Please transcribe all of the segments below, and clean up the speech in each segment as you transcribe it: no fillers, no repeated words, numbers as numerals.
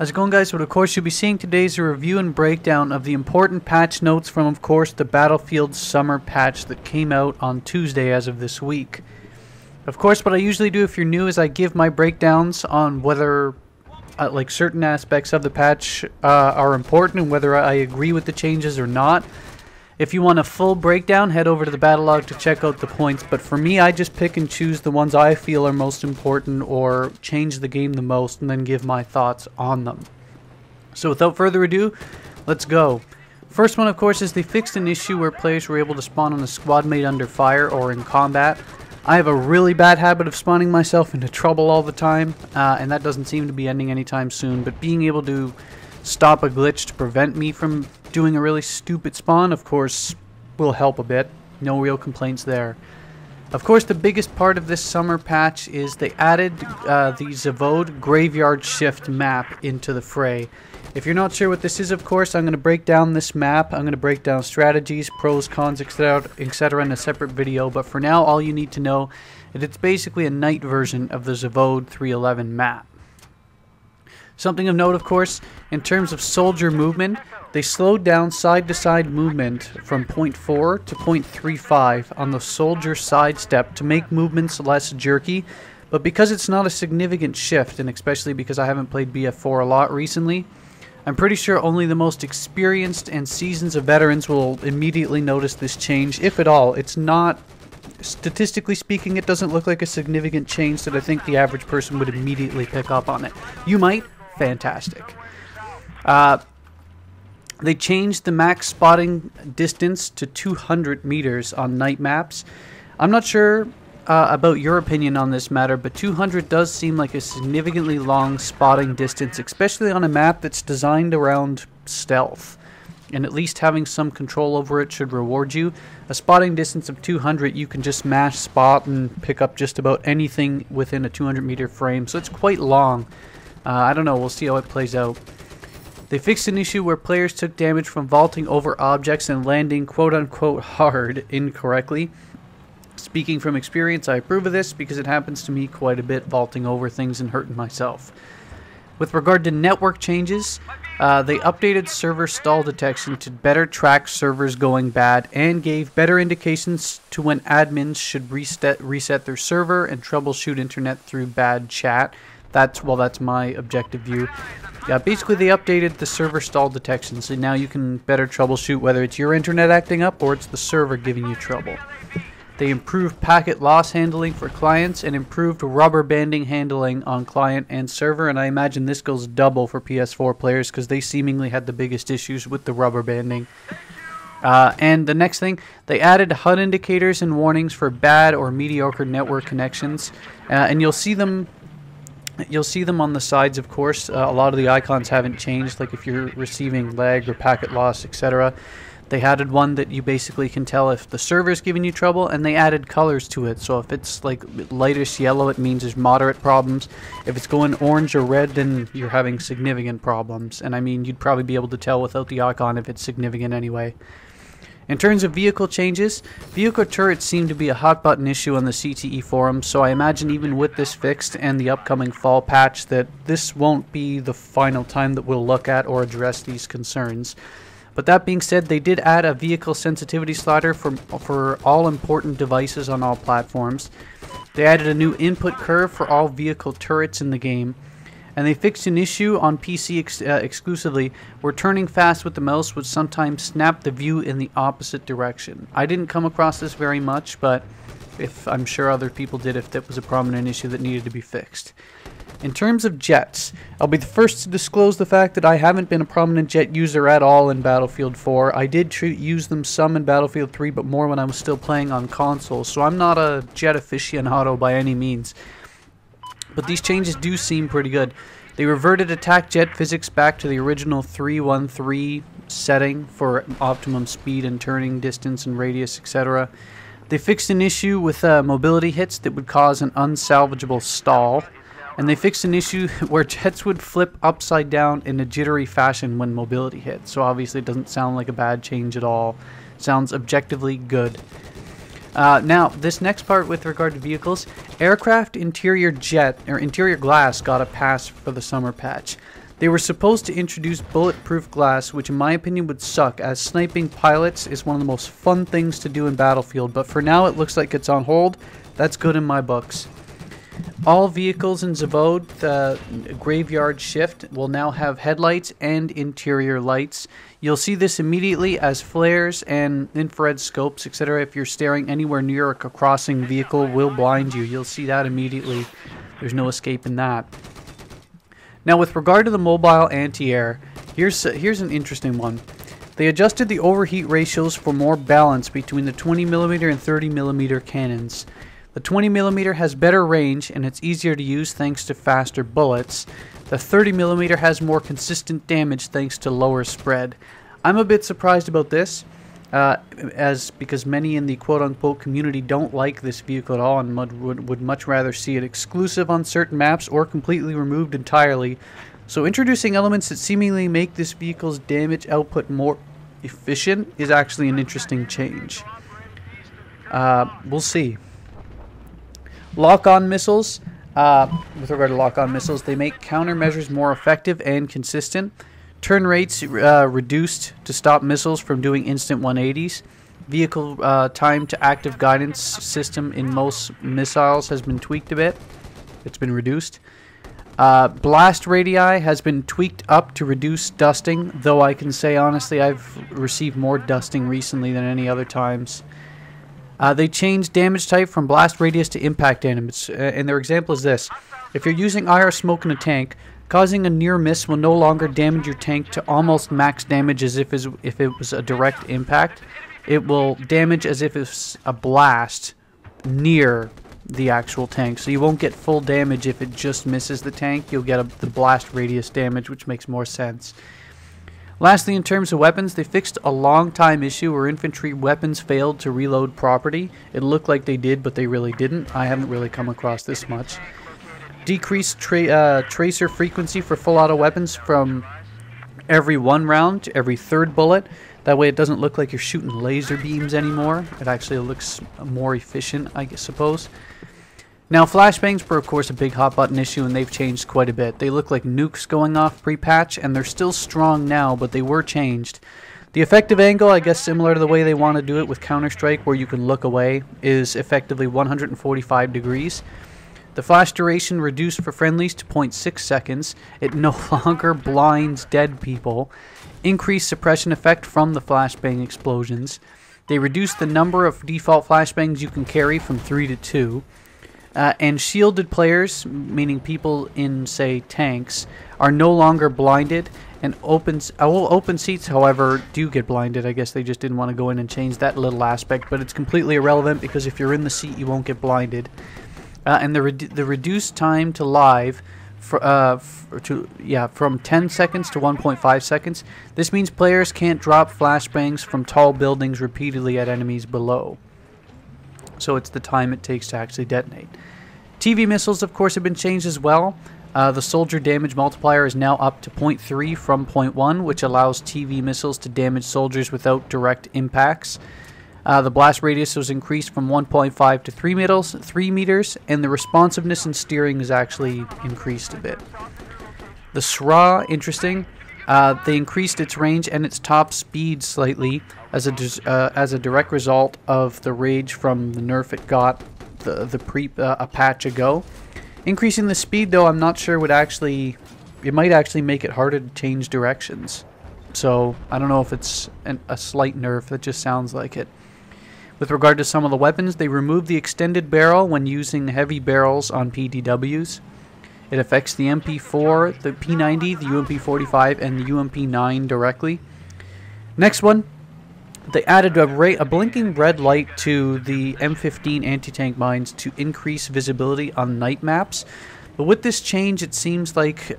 How's it going, guys? What of course you'll be seeing today is a review and breakdown of the important patch notes from, of course, the Battlefield Summer patch that came out on Tuesday as of this week. Of course, what I usually do if you're new is I give my breakdowns on whether like certain aspects of the patch are important and whether I agree with the changes or not. If you want a full breakdown, head over to the battle log to check out the points, but for me, I just pick and choose the ones I feel are most important or change the game the most and then give my thoughts on them. So without further ado, let's go. First one, of course, is they fixed an issue where players were able to spawn on a squad mate under fire or in combat. I have a really bad habit of spawning myself into trouble all the time, and that doesn't seem to be ending anytime soon, but being able to stop a glitch to prevent me from doing a really stupid spawn, of course, will help a bit. No real complaints there. Of course, the biggest part of this summer patch is they added the Zavod Graveyard Shift map into the fray. If you're not sure what this is, of course, I'm going to break down this map. I'm going to break down strategies, pros, cons, etc. in a separate video, but for now, all you need to know is it's basically a night version of the Zavod 311 map. Something of note, of course, in terms of soldier movement, they slowed down side-to-side movement from 0.4 to 0.35 on the soldier sidestep to make movements less jerky, but because it's not a significant shift, and especially because I haven't played BF4 a lot recently, I'm pretty sure only the most experienced and seasons of veterans will immediately notice this change, if at all. It's not, statistically speaking, it doesn't look like a significant change that I think the average person would immediately pick up on it. You might. Fantastic. They changed the max spotting distance to 200 meters on night maps. I'm not sure about your opinion on this matter, but 200 does seem like a significantly long spotting distance, especially on a map that's designed around stealth. And at least having some control over it should reward you. A spotting distance of 200, you can just mash spot and pick up just about anything within a 200 meter frame, so it's quite long. I don't know, we'll see how it plays out. They fixed an issue where players took damage from vaulting over objects and landing quote-unquote hard incorrectly. Speaking from experience, I approve of this because it happens to me quite a bit, vaulting over things and hurting myself. With regard to network changes, they updated server stall detection to better track servers going bad and gave better indications to when admins should reset their server and troubleshoot internet through bad chat. That's my objective view. Basically, they updated the server stall detection, so now you can better troubleshoot whether it's your internet acting up or it's the server giving you trouble. They improved packet loss handling for clients and improved rubber banding handling on client and server, and I imagine this goes double for PS4 players because they seemingly had the biggest issues with the rubber banding. And the next thing, they added HUD indicators and warnings for bad or mediocre network connections, and you'll see them on the sides, of course. A lot of the icons haven't changed, like if you're receiving lag or packet loss, etc. They added one that you basically can tell if the server's giving you trouble, and they added colors to it. So if it's like lightish yellow, it means there's moderate problems. If it's going orange or red, then you're having significant problems. And I mean, you'd probably be able to tell without the icon if it's significant anyway. In terms of vehicle changes, vehicle turrets seem to be a hot button issue on the CTE forums, so I imagine even with this fixed and the upcoming fall patch that this won't be the final time that we'll look at or address these concerns. But that being said, they did add a vehicle sensitivity slider for all important devices on all platforms. They added a new input curve for all vehicle turrets in the game. And they fixed an issue on PC exclusively where turning fast with the mouse would sometimes snap the view in the opposite direction. I didn't come across this very much, but I'm sure other people did if that was a prominent issue that needed to be fixed. In terms of jets, I'll be the first to disclose the fact that I haven't been a prominent jet user at all in Battlefield 4. I did use them some in Battlefield 3, but more when I was still playing on console, so I'm not a jet aficionado by any means. But these changes do seem pretty good. They reverted attack jet physics back to the original 313 setting for optimum speed and turning distance and radius, etc. They fixed an issue with mobility hits that would cause an unsalvageable stall. And they fixed an issue where jets would flip upside down in a jittery fashion when mobility hit. So obviously it doesn't sound like a bad change at all. It sounds objectively good. Now, this next part with regard to vehicles, aircraft interior glass got a pass for the summer patch. They were supposed to introduce bulletproof glass, which in my opinion would suck, as sniping pilots is one of the most fun things to do in Battlefield, but for now it looks like it's on hold. That's good in my books. All vehicles in Zavod, the graveyard shift, will now have headlights and interior lights. You'll see this immediately as flares and infrared scopes, etc. If you're staring anywhere near a crossing vehicle will blind you. You'll see that immediately. There's no escaping that. Now with regard to the mobile anti-air, here's an interesting one. They adjusted the overheat ratios for more balance between the 20mm and 30mm cannons. The 20mm has better range and it's easier to use thanks to faster bullets. The 30mm has more consistent damage thanks to lower spread. I'm a bit surprised about this, because many in the quote-unquote community don't like this vehicle at all and would much rather see it exclusive on certain maps or completely removed entirely. So introducing elements that seemingly make this vehicle's damage output more efficient is actually an interesting change. We'll see. Lock-on missiles. With regard to lock-on missiles, they make countermeasures more effective and consistent. Turn rates reduced to stop missiles from doing instant 180s. Vehicle time to active guidance system in most missiles has been tweaked a bit. It's been reduced. Blast radii has been tweaked up to reduce dusting, though I can say honestly I've received more dusting recently than any other times. They changed damage type from blast radius to impact damage, and their example is this. If you're using IR smoke in a tank, causing a near miss will no longer damage your tank to almost max damage as if it was a direct impact. It will damage as if it's a blast near the actual tank. So you won't get full damage if it just misses the tank. You'll get the blast radius damage, which makes more sense. Lastly, in terms of weapons, they fixed a long time issue where infantry weapons failed to reload properly. It looked like they did, but they really didn't. I haven't really come across this much. Decreased tracer frequency for full auto weapons from every 1 round to every 3rd bullet. That way it doesn't look like you're shooting laser beams anymore. It actually looks more efficient, I suppose. Now, flashbangs were, of course, a big hot button issue, and they've changed quite a bit. They look like nukes going off pre-patch, and they're still strong now, but they were changed. The effective angle, I guess similar to the way they want to do it with Counter-Strike, where you can look away, is effectively 145 degrees. The flash duration reduced for friendlies to 0.6 seconds. It no longer blinds dead people. Increased suppression effect from the flashbang explosions. They reduced the number of default flashbangs you can carry from 3 to 2. And shielded players, meaning people in, say, tanks, are no longer blinded. And open seats, however, do get blinded. I guess they just didn't want to go in and change that little aspect. But it's completely irrelevant because if you're in the seat, you won't get blinded. And the reduced time to live from 10 seconds to 1.5 seconds. This means players can't drop flashbangs from tall buildings repeatedly at enemies below. So it's the time it takes to actually detonate. TV missiles, of course, have been changed as well. The soldier damage multiplier is now up to 0.3 from 0.1, which allows TV missiles to damage soldiers without direct impacts. The blast radius was increased from 1.5 to 3 meters, and the responsiveness and steering is actually increased a bit. The SRA, interesting. They increased its range and its top speed slightly as a direct result of the rage from the nerf it got a patch ago. Increasing the speed, though, I'm not sure it might actually make it harder to change directions. So I don't know if it's a slight nerf. That just sounds like it. With regard to some of the weapons, they removed the extended barrel when using heavy barrels on PDWs. It affects the MP4, the P90, the UMP45, and the UMP9 directly. Next one, they added a blinking red light to the M15 anti-tank mines to increase visibility on night maps. But with this change, it seems like,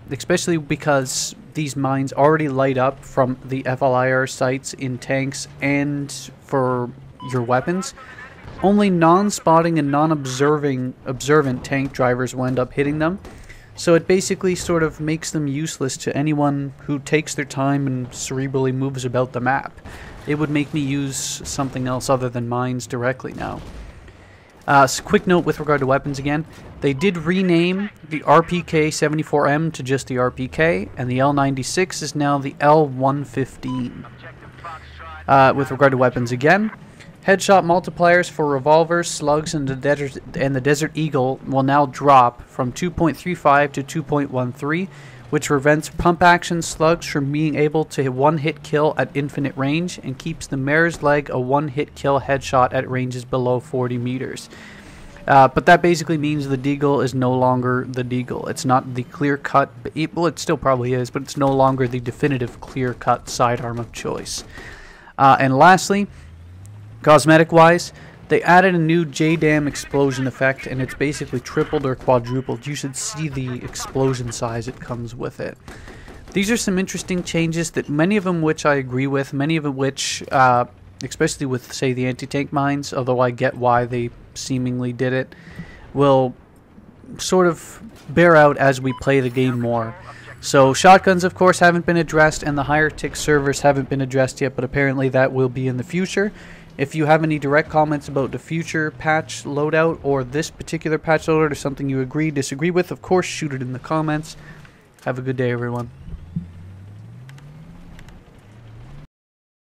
especially because these mines already light up from the FLIR sites in tanks and for your weapons, only non-spotting and non-observant tank drivers will end up hitting them. So it basically sort of makes them useless to anyone who takes their time and cerebrally moves about the map. It would make me use something else other than mines directly now. Quick note with regard to weapons again. They did rename the RPK-74M to just the RPK, and the L96 is now the L115. With regard to weapons again, headshot multipliers for revolvers, slugs, and the Desert Eagle will now drop from 2.35 to 2.13, which prevents pump action slugs from being able to one-hit kill at infinite range and keeps the Mare's Leg a one-hit kill headshot at ranges below 40 meters. But that basically means the Deagle is no longer the Deagle. It's not the clear-cut, well, it still probably is, but it's no longer the definitive clear-cut sidearm of choice. And lastly, cosmetic-wise, they added a new JDAM explosion effect, and it's basically tripled or quadrupled. You should see the explosion size it comes with it. These are some interesting changes that many of them which I agree with, many of them which, especially with, say, the anti-tank mines, although I get why they seemingly did it, will sort of bear out as we play the game more. So shotguns, of course, haven't been addressed, and the higher tick servers haven't been addressed yet, but apparently that will be in the future. If you have any direct comments about the future patch loadout or this particular patch loadout or something you agree, disagree with, of course, shoot it in the comments. Have a good day, everyone.